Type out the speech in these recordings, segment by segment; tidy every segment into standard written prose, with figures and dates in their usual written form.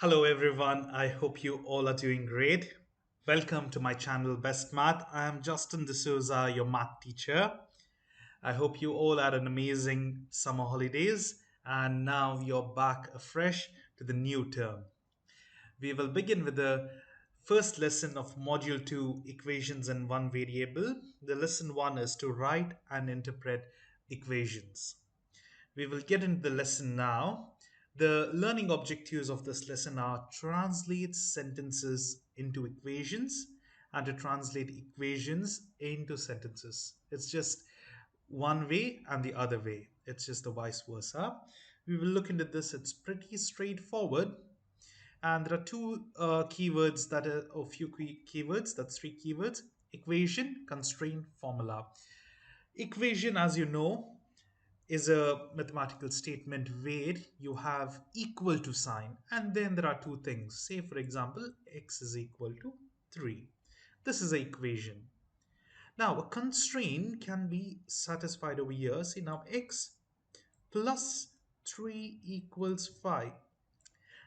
Hello everyone, I hope you all are doing great. Welcome to my channel Best Math. I am Justin D'Souza, your math teacher. I hope you all had an amazing summer holidays and now you're back afresh to the new term. We will begin with the first lesson of Module 2 Equations in One Variable. The lesson 1 is to write and interpret equations. We will get into the lesson now. The learning objectives of this lesson are translate sentences into equations and to translate equations into sentences. It's just one way and the other way. It's just the vice versa. We will look into this. It's pretty straightforward. And there are two keywords that are a few keywords. That's three keywords: equation, constraint, formula. Equation, as you know, is a mathematical statement where you have equal to sign and then there are two things. Say for example, x is equal to 3. This is an equation. Now a constraint can be satisfied over here. See, now x plus 3 equals 5.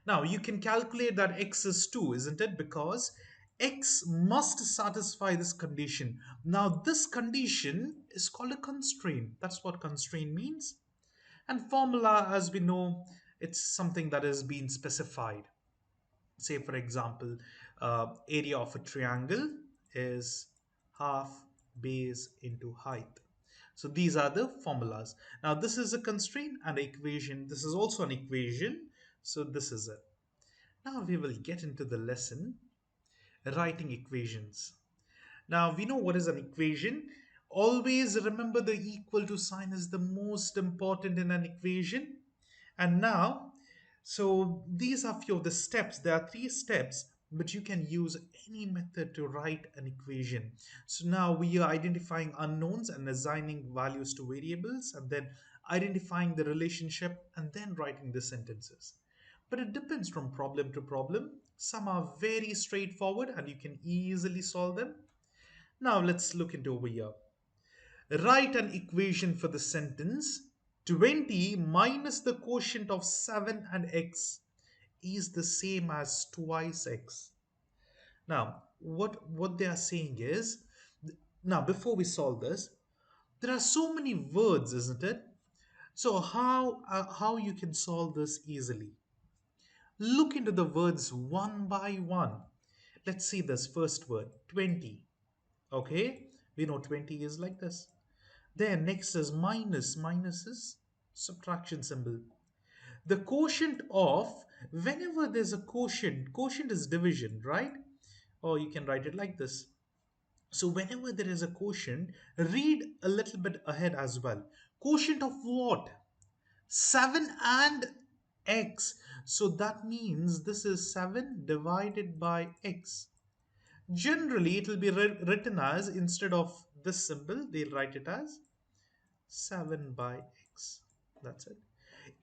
Now you can calculate that x is 2, isn't it? Because x must satisfy this condition. Now this condition is called a constraint. That's what constraint means. And formula, as we know, it's something that has been specified. Say, for example, area of a triangle is half base into height. So these are the formulas. Now, this is a constraint and an equation. This is also an equation. So this is it. Now we will get into the lesson, writing equations. Now we know what is an equation. Always remember the equal to sign is the most important in an equation. And now, so these are few of the steps. There are three steps, but you can use any method to write an equation. So now we are identifying unknowns and assigning values to variables and then identifying the relationship and then writing the sentences. But it depends from problem to problem. Some are very straightforward and you can easily solve them. Now let's look into over here. Write an equation for the sentence 20 minus the quotient of 7 and x is the same as twice x. Now, what they are saying is, now before we solve this, there are so many words, isn't it? So how you can solve this easily? Look into the words one by one. Let's see this first word, 20. Okay, we know 20 is like this. Then next is minus. Minus is subtraction symbol. The quotient of, whenever there's a quotient is division, right? Or you can write it like this. So whenever there is a quotient, read a little bit ahead as well. Quotient of what? 7 and x. So that means this is 7 divided by x. Generally, it will be written as, instead of this symbol, they'll write it as 7 by x. That's it.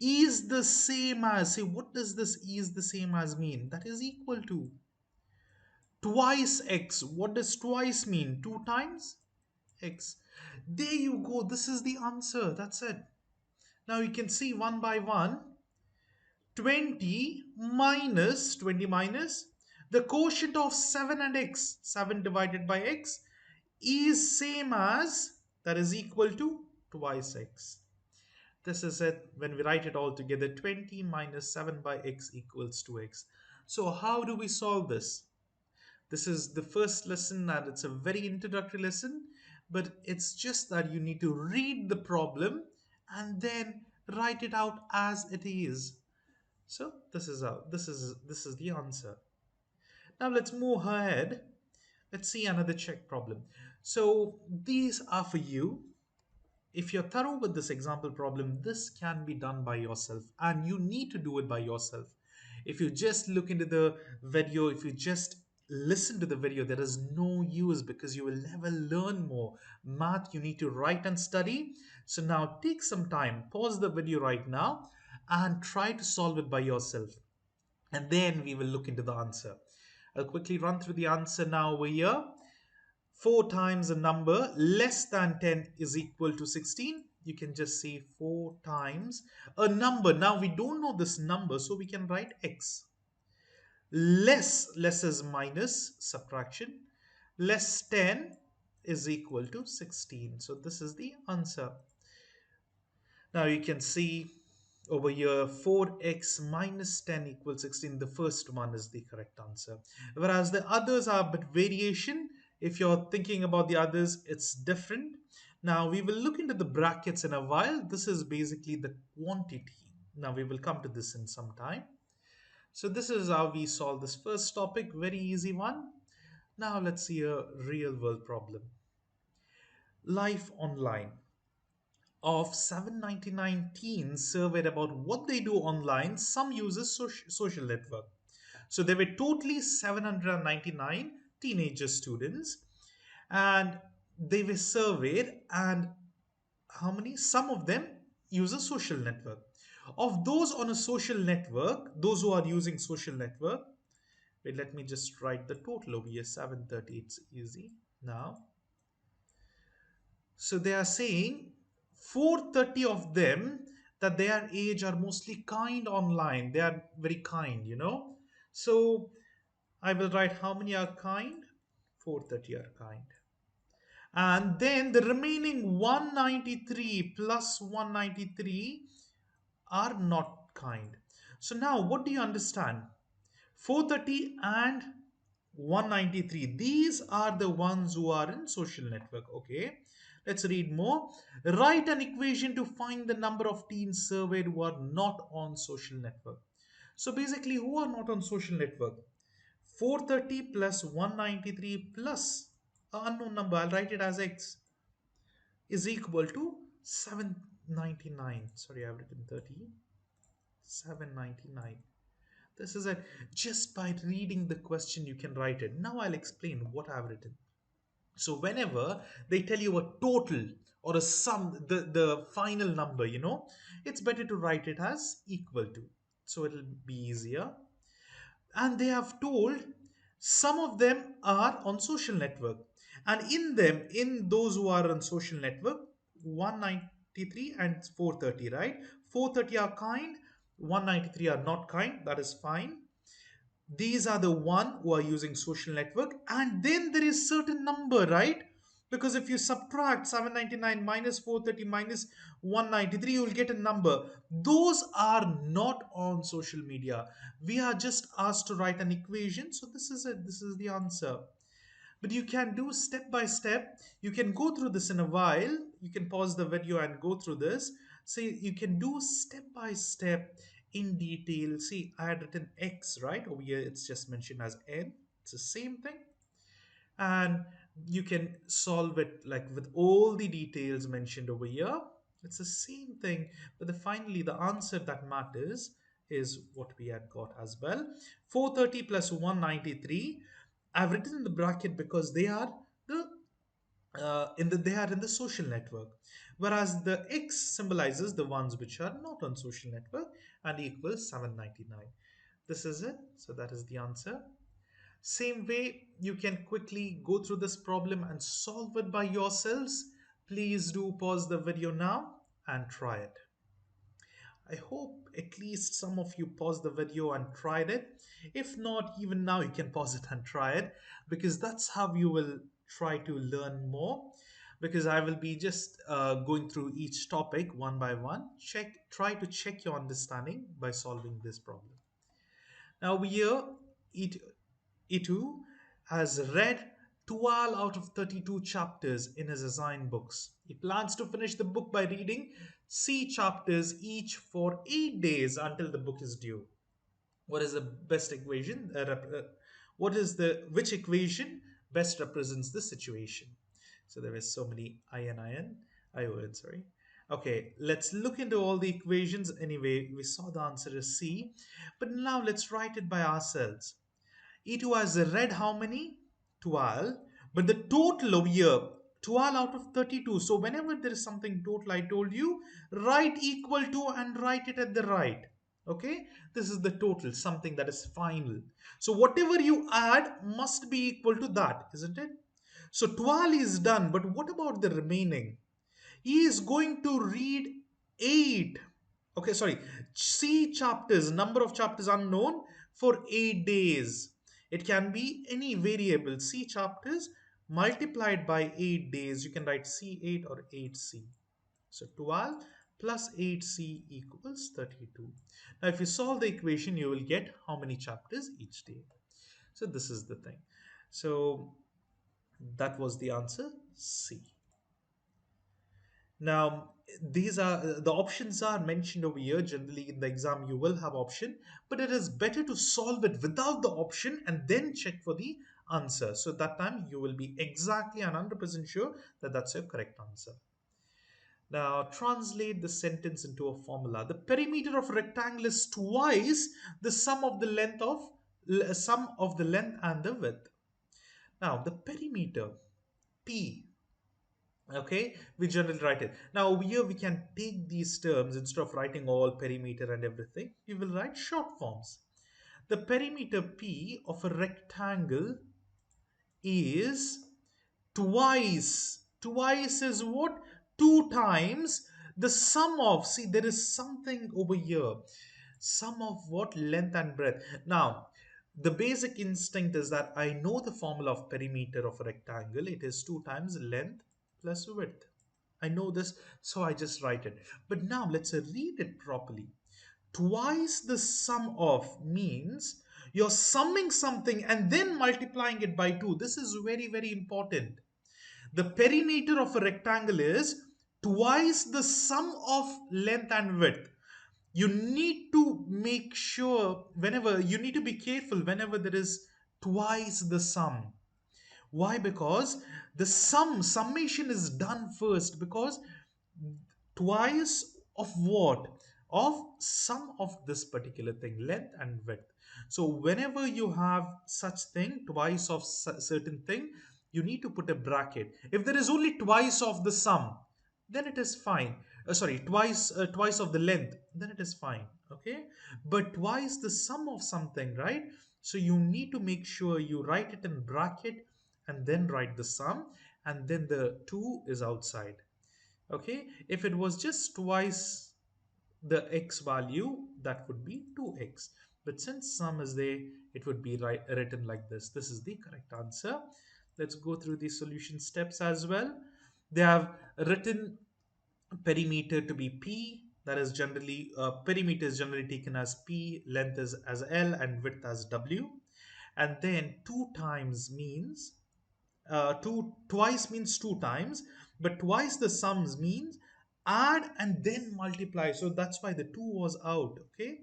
Is the same as, say, what does this is the same as mean? That is equal to twice x. What does twice mean? 2 times x. There you go. This is the answer. That's it. Now you can see one by one. 20 minus 20 minus the quotient of 7 and x. 7 divided by x is same as, that is equal to twice x. This is it. When we write it all together, 20 minus 7 by x equals to x. So how do we solve this? This is the first lesson and it's a very introductory lesson, but it's just that you need to read the problem and then write it out as it is. So this is how this is the answer. Now let's move ahead. Let's see another check problem. So these are for you. If you're thorough with this example problem, this can be done by yourself and you need to do it by yourself. If you just look into the video, if you just listen to the video, there is no use because you will never learn more. Math, you need to write and study. So now take some time, pause the video right now and try to solve it by yourself. And then we will look into the answer. I'll quickly run through the answer now over here. 4 times a number less than 10 is equal to 16. You can just say 4 times a number. Now we don't know this number, so we can write x. Less is minus subtraction. Less 10 is equal to 16. So this is the answer. Now you can see over here 4x minus 10 equals 16. The first one is the correct answer. Whereas the others are a bit variation. If you're thinking about the others, it's different. Now we will look into the brackets in a while. This is basically the quantity. Now we will come to this in some time. So this is how we solve this first topic. Very easy one. Now let's see a real world problem. Life online. Of 799 teens surveyed about what they do online, some uses social network. So there were totally 799 teenager students, and they were surveyed, and how many? Some of them use a social network. Of those on a social network, those who are using social network, wait, let me just write the total over here. 730, it's easy now. So they are saying 430 of them that their age are mostly kind online. They are very kind. So I will write how many are kind. 430 are kind. And then the remaining 193 plus 193 are not kind. So now what do you understand? 430 and 193. These are the ones who are in social network. Okay. Let's read more. Write an equation to find the number of teens surveyed who are not on social network. So basically, who are not on social network? 430 plus 193 plus an unknown number, I'll write it as x, is equal to 799. Sorry, I've written 30. 799. This is it. Just by reading the question, you can write it. Now I'll explain what I've written. So whenever they tell you a total or a sum, the final number, it's better to write it as equal to. So it'll be easier. And they have told some of them are on social network. And in those who are on social network, 193 and 430, right? 430 are kind, 193 are not kind. That is fine. These are the one who are using social network, and then there is certain number, right? Because if you subtract 799 minus 430 minus 193, you will get a number. Those are not on social media. We are just asked to write an equation, so this is it. This is the answer. But you can do step by step. You can go through this in a while. You can pause the video and go through this. So you can do step by step in detail. See, I had written x, right? Over here, it's just mentioned as n. It's the same thing. And you can solve it like with all the details mentioned over here. It's the same thing. But finally, the answer that matters is what we had got as well. 430 plus 193. I've written in the bracket because they are the social network, whereas the x symbolizes the ones which are not on social network and equals 799. This is it. So that is the answer. Same way, you can quickly go through this problem and solve it by yourselves. Please do pause the video now and try it. I hope at least some of you paused the video and tried it. If not, even now you can pause it and try it, because that's how you will try to learn more. Because I will be just going through each topic one by one. Try to check your understanding by solving this problem. Now here, Itu has read 12 out of 32 chapters in his assigned books. He plans to finish the book by reading C chapters each for 8 days until the book is due. What is the best equation? Which equation best represents the situation? So there is so many ION, sorry. Okay, let's look into all the equations. Anyway, we saw the answer is C, but now let's write it by ourselves. E2 has read how many? 12. But the total over here, 12 out of 32. So whenever there is something total, I told you, write equal to and write it at the right. Okay? This is the total, something that is final. So whatever you add must be equal to that, isn't it? So 12 is done, but what about the remaining? He is going to read 8. Okay, sorry. C chapters, number of chapters unknown. for 8 days. It can be any variable. C chapters multiplied by 8 days. You can write C8 or 8C. So 12 plus 8C equals 32. Now, if you solve the equation, you will get how many chapters each day. So this is the thing. So that was the answer, C. Now, these are the options are mentioned over here. Generally, in the exam, you will have option, but it is better to solve it without the option and then check for the answer. So that time you will be exactly and 100% sure that that's your correct answer. Now, translate the sentence into a formula. The perimeter of a rectangle is twice the sum of the length and the width. Now, the perimeter P, okay, we generally write it. Now, over here we can take these terms instead of writing all perimeter and everything. We will write short forms. The perimeter P of a rectangle is twice is what? Two times the sum of, see, there is something over here, sum of what? Length and breadth. Now, the basic instinct is that I know the formula of perimeter of a rectangle. It is 2 times length plus width. I know this, so I just write it. But now let's read it properly. Twice the sum of means you're summing something and then multiplying it by 2. This is very, very important. The perimeter of a rectangle is twice the sum of length and width. You need to make sure, whenever you need to be careful whenever there is twice the sum. Why? Because the summation is done first, because twice of what? Of sum of this particular thing, length and width. So whenever you have such thing, twice of certain thing, you need to put a bracket. If there is only twice of the sum, then it is fine. Sorry, twice of the length, then it is fine. Okay, but twice the sum of something, right? So you need to make sure you write it in bracket and then write the sum, and then the 2 is outside. Okay, if it was just twice the x value, that would be 2x, but since sum is there, it would be written like this. This is the correct answer. Let's go through the solution steps as well. They have written perimeter to be p, that is generally perimeter is generally taken as p, length is as l, and width as w. And then 2 times means twice means 2 times, but twice the sums means add and then multiply. So that's why the 2 was out. Okay,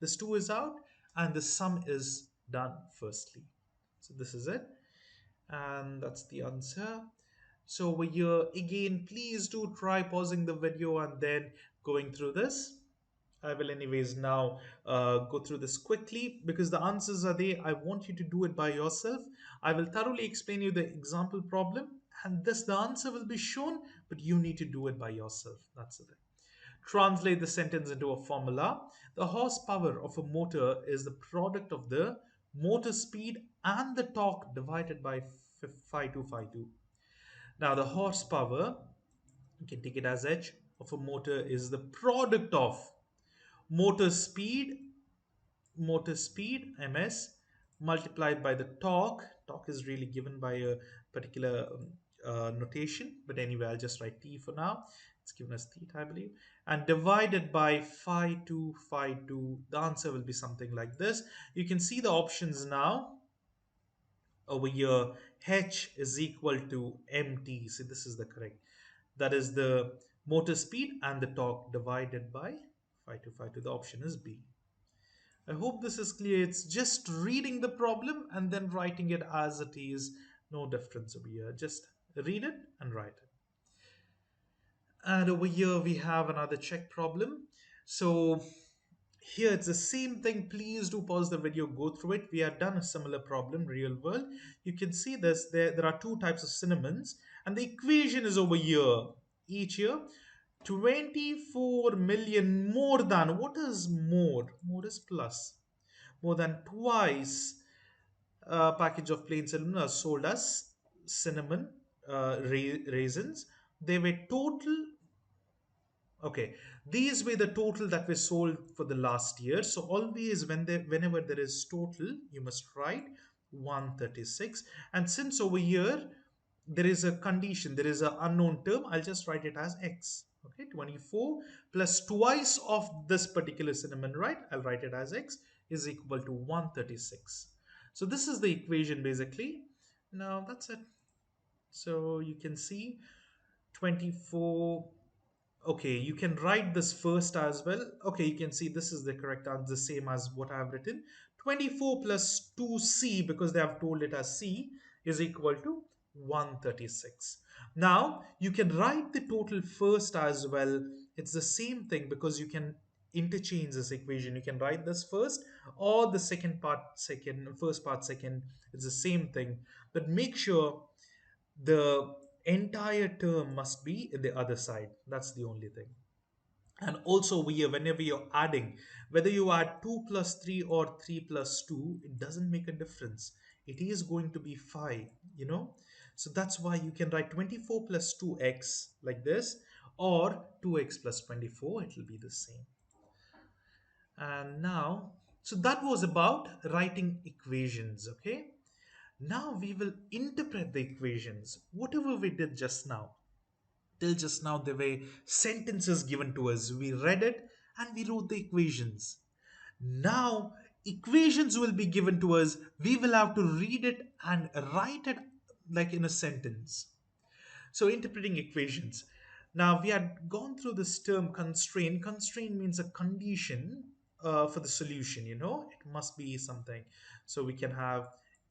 this 2 is out and the sum is done firstly. So this is it, and that's the answer. So over here again, please do try pausing the video and then going through this. I will anyways now go through this quickly because the answers are there. I want you to do it by yourself. I will thoroughly explain you the example problem, and this the answer will be shown, but you need to do it by yourself. That's the thing. Translate the sentence into a formula. The horsepower of a motor is the product of the motor speed and the torque divided by 5252. Now the horsepower, you can take it as h, of a motor is the product of motor speed, ms, multiplied by the torque is really given by a particular notation, but anyway I'll just write t for now. It's given as theta, I believe, and divided by phi 2 phi 2. The answer will be something like this. You can see the options now over here. H is equal to mt, so this is the correct, that is the motor speed and the torque divided by phi 2 phi 2. The option is B. I hope this is clear. It's just reading the problem and then writing it as it is. No difference over here. Just read it and write it. And over here we have another check problem. So here it's the same thing. Please do pause the video, go through it. We have done a similar problem, real world. You can see this. There are two types of cinnamons, and the equation is over here. Each year, 24 million more than, what is more? More is plus. More than twice a package of plain cinnamon are sold as cinnamon raisins. They were total Okay, these were the total that were sold for the last year. So always whenever there is total, you must write 136. And since over here there is a condition, there is an unknown term, I'll just write it as x. Okay, 24 plus twice of this particular cinnamon, right? I'll write it as x is equal to 136. So this is the equation basically. Now that's it. So you can see 24. Okay, you can write this first as well. Okay, you can see this is the correct answer, the same as what I have written. 24 plus 2c, because they have told it as c, is equal to 136. Now, you can write the total first as well. It's the same thing because you can interchange this equation. You can write this first or the second part second, first part second. It's the same thing. But make sure the entire term must be in the other side. That's the only thing. And also we whenever you're adding, whether you add 2 plus 3 or 3 plus 2, it doesn't make a difference. It is going to be 5, you know. So that's why you can write 24 plus 2x like this, or 2x plus 24, it will be the same. And now, so that was about writing equations, okay? Now we will interpret the equations, whatever we did just now. Till just now, there were sentences given to us. We read it and we wrote the equations. Now, equations will be given to us. We will have to read it and write it like in a sentence. So, interpreting equations. Now, we had gone through this term constraint. Constraint means a condition for the solution, you know, it must be something. So, we can have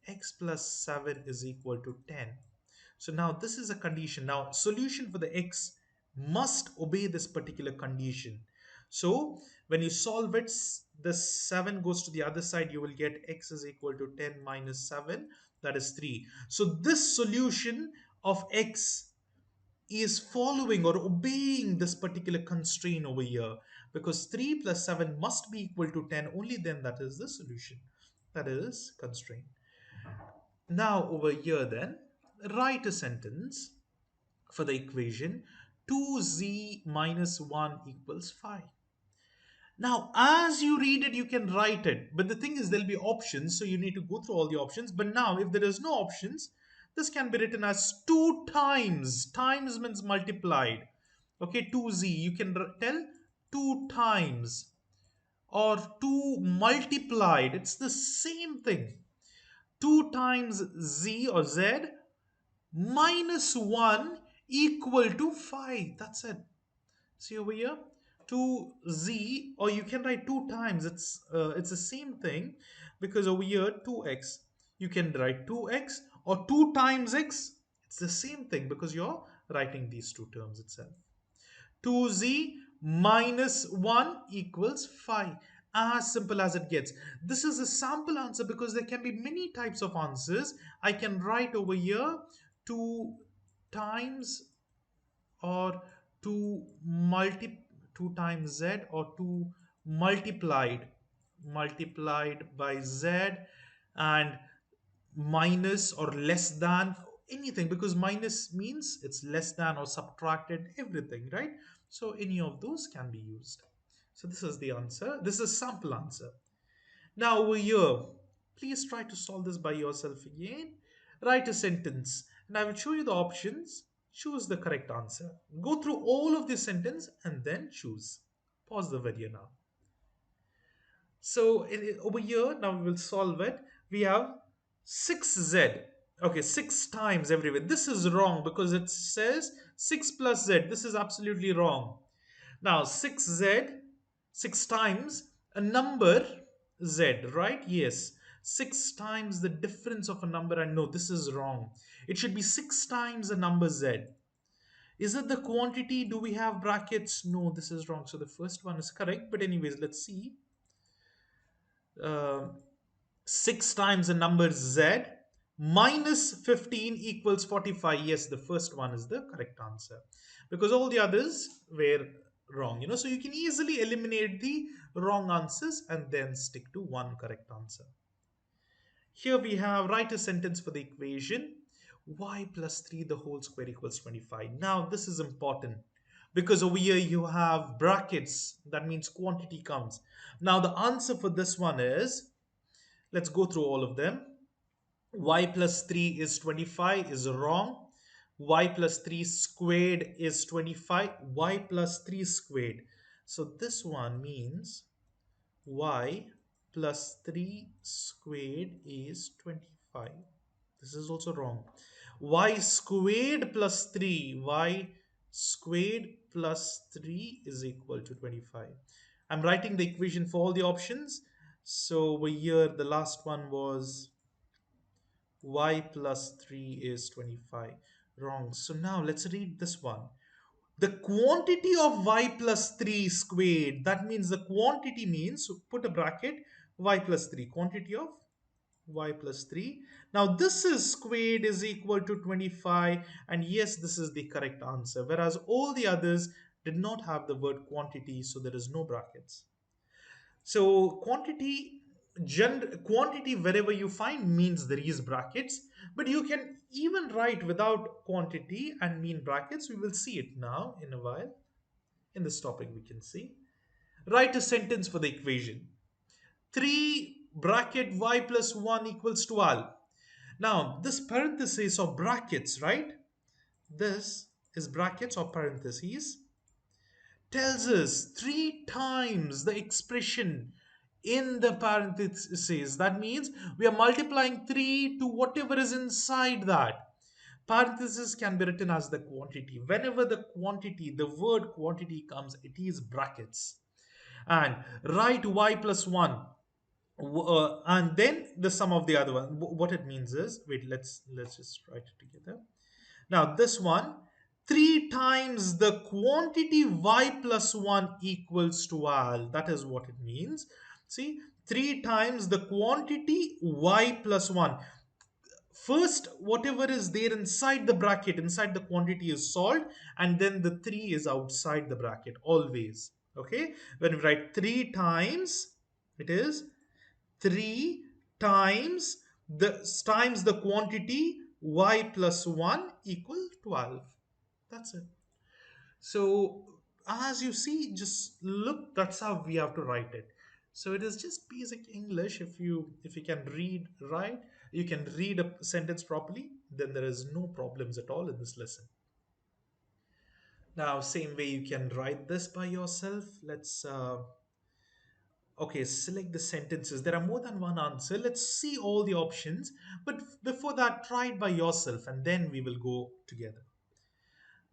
x plus 7 is equal to 10. So now this is a condition. Now solution for the x must obey this particular condition. So when you solve it, the 7 goes to the other side, you will get x is equal to 10 minus 7, that is 3. So this solution of x is following or obeying this particular constraint over here, because 3 plus 7 must be equal to 10, only then that is the solution. That is constraint. Now over here then, write a sentence for the equation 2z minus 1 equals 5. Now, as you read it, you can write it. But the thing is, there'll be options, so you need to go through all the options. But now, if there is no options, this can be written as 2 times. Times means multiplied. Okay, 2z. You can tell 2 times or 2 multiplied. It's the same thing. 2 times z or z minus 1 equal to 5. That's it. See over here? 2z, or you can write 2 times. It's the same thing, because over here 2x. You can write 2x or 2 times x. It's the same thing because you're writing these two terms itself. 2z minus 1 equals 5. As simple as it gets. This is a sample answer because there can be many types of answers. I can write over here 2 times or 2 multi 2 times z, or 2 multiplied by z, and minus or less than anything, because minus means it's less than or subtracted everything, right? So any of those can be used. So this is the answer. This is sample answer. Now over here, please try to solve this by yourself again. Write a sentence and I will show you the options. Choose the correct answer. Go through all of this sentence and then choose. Pause the video now. So over here, now we will solve it. We have 6z. Okay, 6 times everywhere. This is wrong because it says 6 plus z. This is absolutely wrong. Now 6z, 6 times a number z, right? Yes. 6 times the difference of a number, and no, this is wrong. It should be 6 times a number z. Is it the quantity? Do we have brackets? No, this is wrong. So the first one is correct. But anyways, let's see. Uh, 6 times the number z minus 15 equals 45. Yes, the first one is the correct answer because all the others were wrong, you know. So you can easily eliminate the wrong answers and then stick to one correct answer. Here we have write a sentence for the equation y plus 3 the whole square equals 25. Now this is important because over here you have brackets. That means quantity comes. Now the answer for this one is, let's go through all of them. Y plus 3 is 25 is wrong. Y plus 3 squared is 25. Y plus 3 squared. So this one means y plus 3 squared is 25. This is also wrong. Y squared plus 3. Y squared plus 3 is equal to 25. I'm writing the equation for all the options. So over here, the last one was y plus 3 is 25. Wrong. So now let's read this one. The quantity of y plus 3 squared. That means the quantity means, so put a bracket, y plus 3. Quantity of y plus 3. Now this is squared is equal to 25. And yes, this is the correct answer. Whereas all the others did not have the word quantity. So there is no brackets. So quantity wherever you find means there is brackets, but you can even write without quantity and mean brackets. We will see it now in a while. In this topic, we can see. Write a sentence for the equation. 3 bracket y plus 1 equals 12. Now, this parenthesis or brackets, right? This is brackets or parentheses tells us three times the expression in the parentheses. That means we are multiplying 3 to whatever is inside that. Parenthesis can be written as the quantity. Whenever the quantity, the word quantity comes, it is brackets. And write y plus 1. And then the sum of the other one. What it means is, wait, let's just write it together. Now, this one, 3 times the quantity y plus 1 equals 12. That is what it means. See, 3 times the quantity y plus 1. First, whatever is there inside the bracket, inside the quantity is solved, and then the 3 is outside the bracket, always. Okay? When we write 3 times, it is 3 times the quantity y plus 1 equal 12. That's it. So as you see, just look, that's how we have to write it. So it is just basic English. If you can read right, you can read a sentence properly, then there is no problems at all in this lesson. Now same way you can write this by yourself. Let's Okay, select the sentences. There are more than one answer. Let's see all the options. But before that, try it by yourself and then we will go together.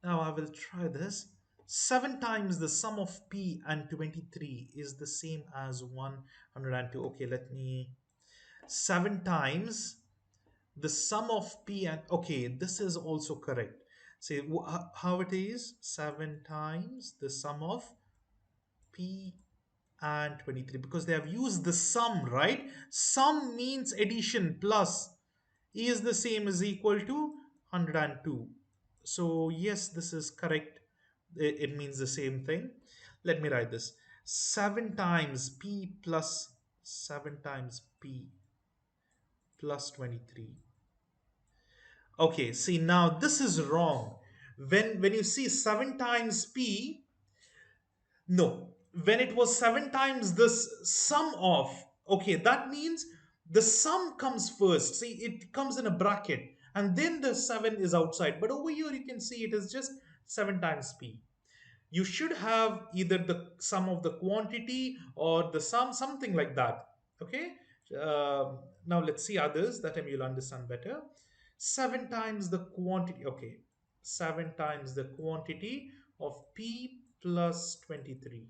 Now I will try this. 7 times the sum of p and 23 is the same as 102. Okay, let me. 7 times the sum of p and. Okay, this is also correct. See how it is? 7 times the sum of p and 23, because they have used the sum, right? Sum means addition plus e is the same is equal to 102. So yes, this is correct. It means the same thing. Let me write this. 7 times p plus 7 times p plus 23. Okay, see now this is wrong. When you see 7 times p, no, when it was 7 times this sum of, okay, that means the sum comes first. See, it comes in a bracket and then the 7 is outside. But over here, you can see it is just 7 times p. You should have either the sum of the quantity or the sum, something like that. Okay. Now let's see others. That time you'll understand better. 7 times the quantity. Okay. 7 times the quantity of p plus 23.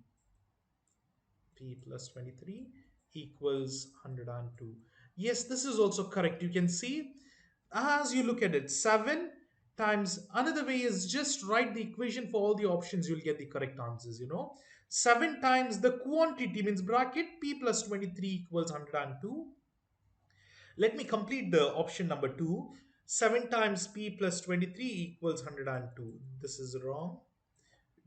P plus 23 equals 102. Yes, this is also correct. You can see as you look at it, 7 times, another way is just write the equation for all the options, you'll get the correct answers. 7 times the quantity means bracket p plus 23 equals 102. Let me complete the option number 2. 7 times p plus 23 equals 102. This is wrong.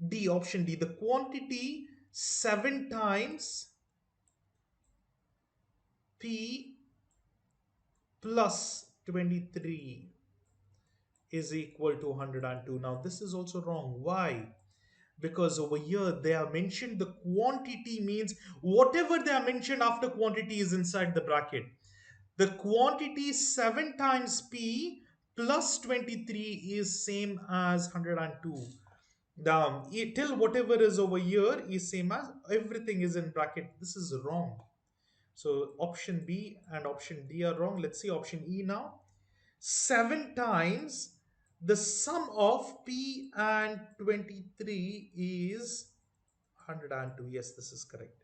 D, option D, the quantity 7 times p plus 23 is equal to 102. Now this is also wrong. Why? Because over here they are mentioned the quantity means whatever they are mentioned after quantity is inside the bracket. The quantity 7 times p plus 23 is same as 102. Now till whatever is over here is same as everything is in bracket. This is wrong. So option B and option D are wrong. Let's see option E now. 7 times the sum of P and 23 is 102. Yes, this is correct.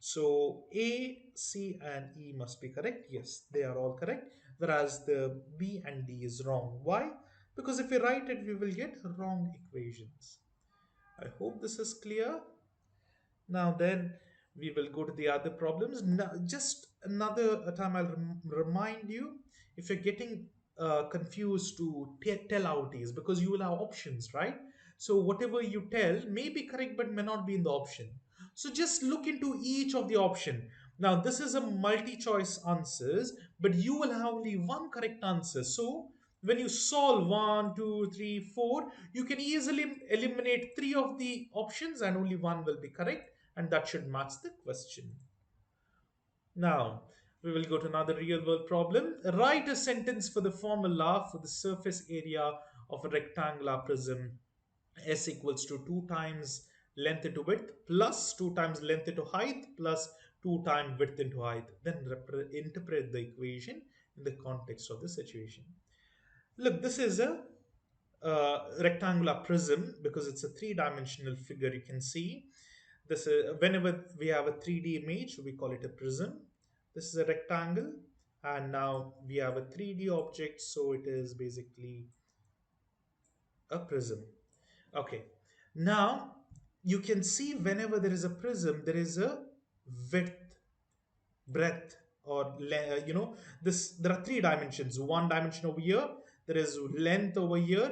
So A, C, and E must be correct. Yes, they are all correct. Whereas the B and D is wrong. Why? Because if we write it, we will get wrong equations. I hope this is clear. Now then, we will go to the other problems. Now, just another time, I'll remind you if you're getting confused to tell out these because you will have options, right? So whatever you tell may be correct but may not be in the option. So just look into each of the option. Now this is a multi-choice answers, but you will have only one correct answer. So when you solve one, two, three, four, you can easily eliminate three of the options and only one will be correct and that should match the question. Now, we will go to another real world problem. Write a sentence for the formula for the surface area of a rectangular prism. S equals to 2 times length into width plus 2 times length into height plus 2 times width into height. Then interpret the equation in the context of the situation. Look, this is a rectangular prism because it's a three-dimensional figure. You can see this is whenever we have a 3D image, we call it a prism. This is a rectangle, and now we have a 3D object, so it is basically a prism. Okay, now you can see whenever there is a prism, there is a width, breadth, or this. There are three dimensions. One dimension over here, there is length over here,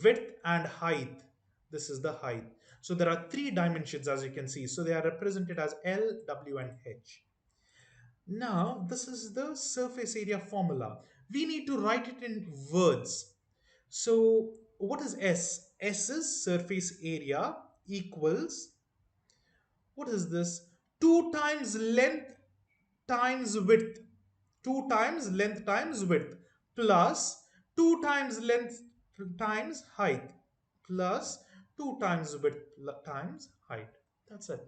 width and height. This is the height. So there are three dimensions as you can see. So they are represented as L, W, and H. Now this is the surface area formula. We need to write it in words. So what is S? S is surface area equals, what is this? 2 times length times width. 2 times length times width plus 2 times length times height plus 2 times width times height. That's it.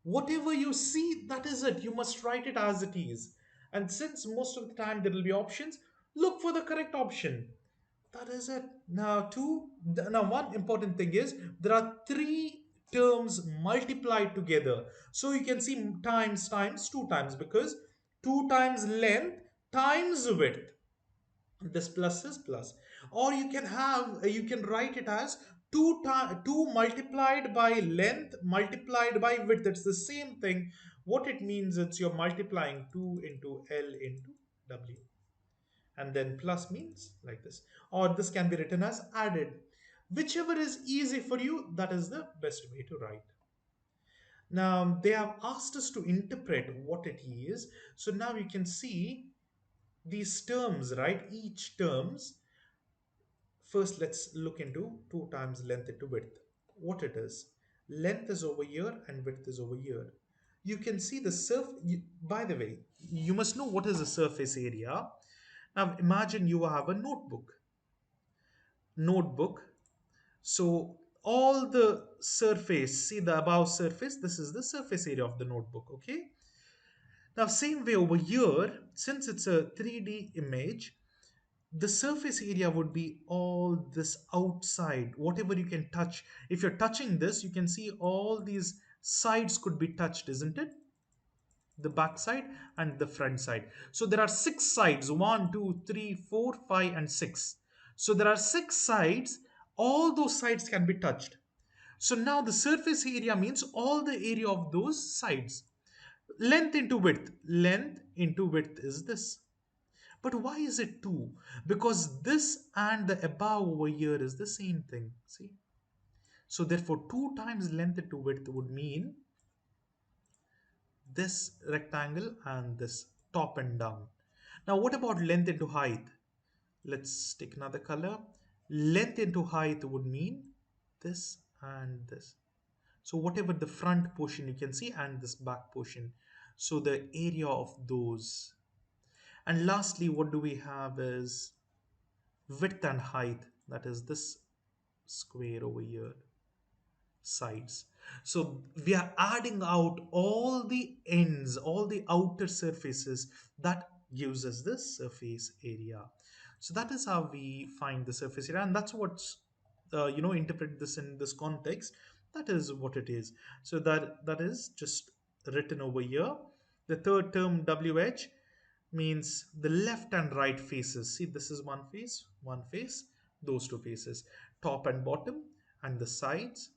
Whatever you see, that is it. You must write it as it is. And since most of the time there will be options, look for the correct option. That is it. Now one important thing is there are three terms multiplied together. So you can see times times two times because 2 times length times width. This plus is plus. Or you can write it as 2 multiplied by length multiplied by width. It's the same thing. What it means is you're multiplying 2 into L into W, and then plus means like this, or this can be written as added. Whichever is easy for you, that is the best way to write. Now they have asked us to interpret what it is. So now you can see these terms, right? Each terms. First let's look into 2 times length into width. What it is, length is over here and width is over here. You can see the by the way, you must know what is the surface area. Now imagine you have a notebook. So all the surface, see the above surface, this is the surface area of the notebook, okay? Now same way over here, since it's a 3D image, the surface area would be all this outside, whatever you can touch. If you're touching this, you can see all these sides could be touched, isn't it? The back side and the front side. So there are six sides, one, two, three, four, five, and six. So there are six sides. All those sides can be touched. So now the surface area means all the area of those sides. Length into width. Length into width is this. But why is it 2? Because this and the above over here is the same thing. See? So therefore 2 times length into width would mean this rectangle and this top and down. Now what about length into height? Let's take another color. Length into height would mean this and this. So whatever the front portion you can see and this back portion. So the area of those. And lastly, what do we have is width and height. That is this square over here, sides. So we are adding out all the ends, all the outer surfaces that gives us the surface area. So that is how we find the surface area, and that's what's interpret this in this context. That is what it is. So that is just written over here. The third term WH means the left and right faces. See, this is one face, those two faces, top and bottom, and the sides,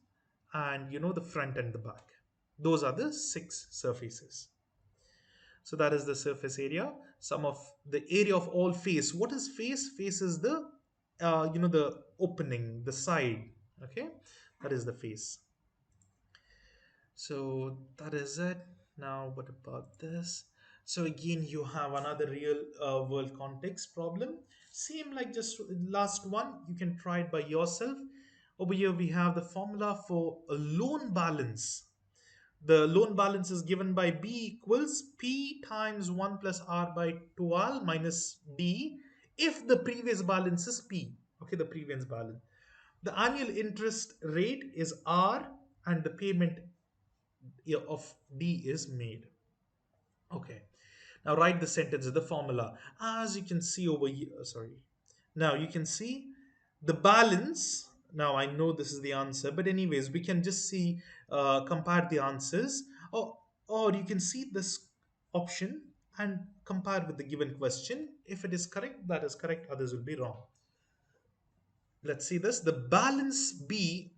and the front and the back. Those are the six surfaces. So that is the surface area. Some of the area of all face. What is face? Face is the the opening, the side. Okay, that is the face. So that is it. Now, what about this? So again, you have another real world context problem. Same like just last one. You can try it by yourself. Over here, we have the formula for a loan balance. The loan balance is given by B equals P times 1 plus R by 12 minus D if the previous balance is P. Okay, the previous balance. The annual interest rate is R and the payment of D is made. Okay. Now write the sentence, the formula. As you can see over here, sorry. Now you can see the balance. Now I know this is the answer, but anyways, we can just see, compare the answers, or you can see this option and compare with the given question. If it is correct, that is correct. Others will be wrong. Let's see this. The balance B,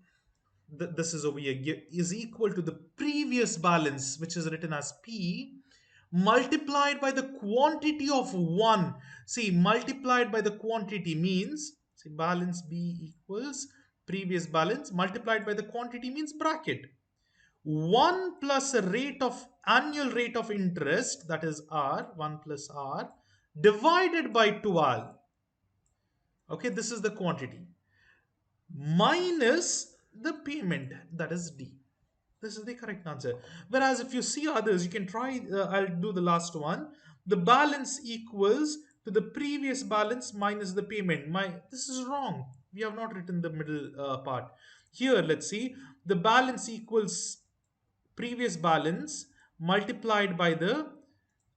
this is over here, is equal to the previous balance, which is written as P, multiplied by the quantity of 1. See, multiplied by the quantity means, see, balance B equals previous balance multiplied by the quantity means bracket. 1 plus a rate of annual rate of interest, that is R, 1 plus R, divided by 12. Okay, this is the quantity minus the payment, that is D. This is the correct answer. Whereas if you see others, you can try, I'll do the last one. The balance equals to the previous balance minus the payment. This is wrong. We have not written the middle part. Here, let's see. The balance equals previous balance multiplied by the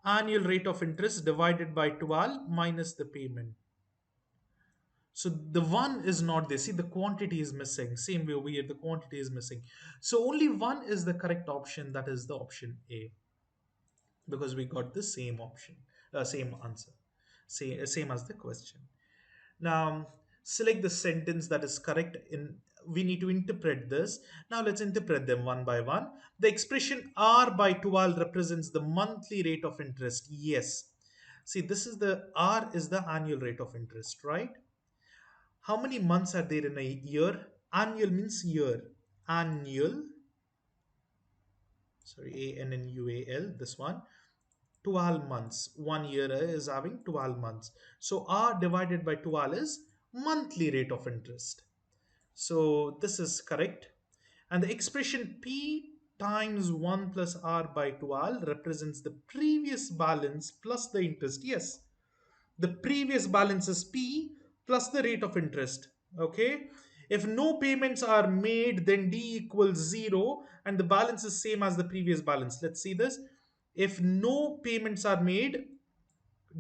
annual rate of interest divided by 12 minus the payment. So the one is not there. See, the quantity is missing. Same way over here, the quantity is missing. So only one is the correct option. That is the option A, because we got the same option, same answer, same as the question. Now select the sentence that is correct. We need to interpret this. Now let's interpret them one by one. The expression R by 12 represents the monthly rate of interest. Yes. See, this is the R is the annual rate of interest, right? How many months are there in a year? Annual means year. Annual, sorry, ANNUAL, this one. 12 months. 1 year is having 12 months. So R divided by 12 is monthly rate of interest. So this is correct. And the expression P times 1 plus R by 12 represents the previous balance plus the interest. Yes, the previous balance is P plus the rate of interest. Okay. If no payments are made, then D equals 0 and the balance is same as the previous balance. Let's see this. If no payments are made,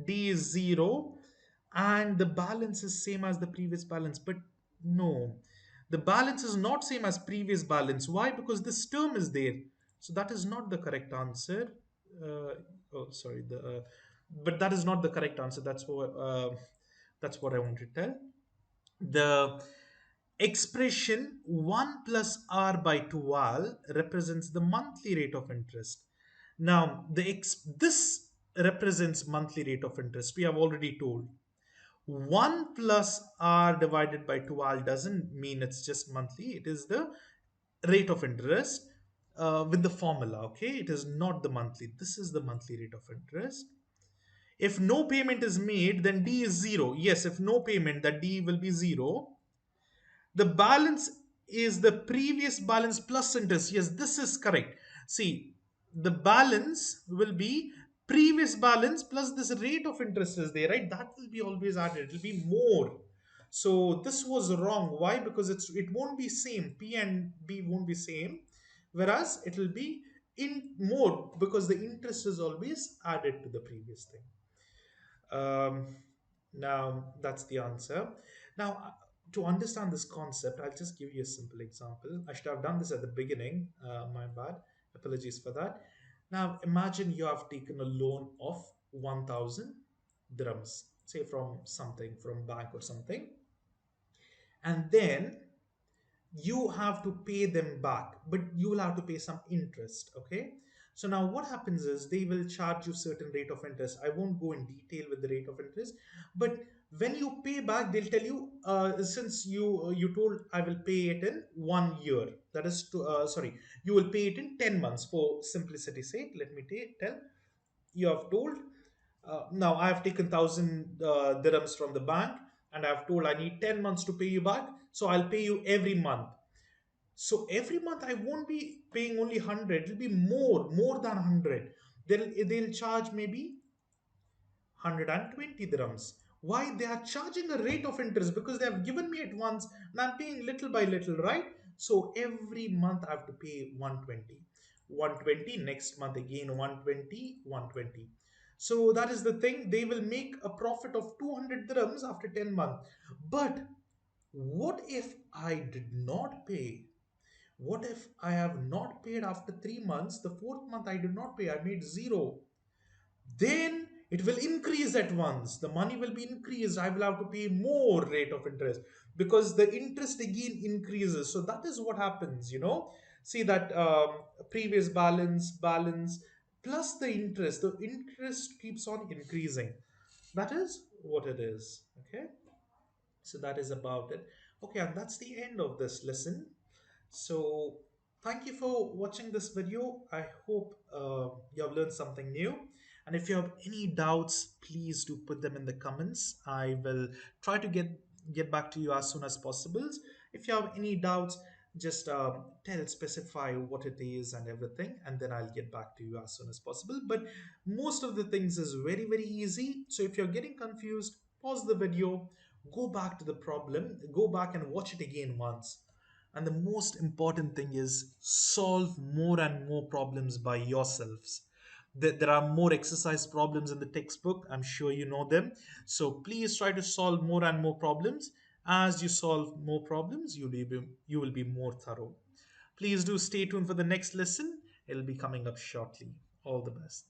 D is 0 and the balance is same as the previous balance. But no, the balance is not same as previous balance. Why? Because this term is there. So that is not the correct answer. Uh, oh, sorry. But that is not the correct answer. That's what I want to tell. The expression 1 plus R by 12 represents the monthly rate of interest. Now, this represents monthly rate of interest. We have already told. 1 plus R divided by 12 doesn't mean it's just monthly. It is the rate of interest with the formula. Okay, it is not the monthly. This is the monthly rate of interest. If no payment is made, then D is 0. Yes, if no payment, that D will be 0. The balance is the previous balance plus interest. Yes, this is correct. See, the balance will be previous balance plus this rate of interest is there, right? That will be always added. It will be more. So this was wrong. Why? Because it won't be same. P and B won't be same, whereas it will be in more because the interest is always added to the previous thing. Um, Now, that's the answer. Now, to understand this concept, I'll just give you a simple example. I should have done this at the beginning. My bad. Apologies for that. Now, imagine you have taken a loan of 1,000 dirhams, say from something, from bank or something, and then you have to pay them back, but you will have to pay some interest. Okay, so now what happens is they will charge you certain rate of interest. I won't go in detail with the rate of interest, but when you pay back, they'll tell you, since you told I will pay it in 1 year, that is to, sorry, you will pay it in 10 months for simplicity sake. Let me tell you have told, now I have taken 1,000 dirhams from the bank, and I have told I need 10 months to pay you back, so I'll pay you every month. So every month I won't be paying only 100, it'll be more than 100. They'll charge maybe 120 dirhams. Why? They are charging a rate of interest because they have given me at once and I'm paying little by little, right? So every month I have to pay 120. 120, next month again 120, 120. So that is the thing. They will make a profit of 200 dirhams after 10 months. But what if I did not pay? What if I have not paid after 3 months? The fourth month I did not pay, I made zero. Then it will increase at once. The money will be increased. I will have to pay more rate of interest because the interest again increases. So that is what happens. See that previous balance plus the interest. The interest keeps on increasing. That is what it is. Okay. So that is about it. Okay, and that's the end of this lesson. So, thank you for watching this video. I hope you have learned something new. And if you have any doubts, please do put them in the comments. I will try to get back to you as soon as possible. If you have any doubts, just specify what it is and everything, and then I'll get back to you as soon as possible. But most of the things is very easy. So if you're getting confused, pause the video, go back to the problem, go back and watch it again once. And the most important thing is solve more and more problems by yourselves. There are more exercise problems in the textbook. I'm sure you know them. So please try to solve more and more problems. As you solve more problems, you will be more thorough. Please do stay tuned for the next lesson. It'll be coming up shortly. All the best.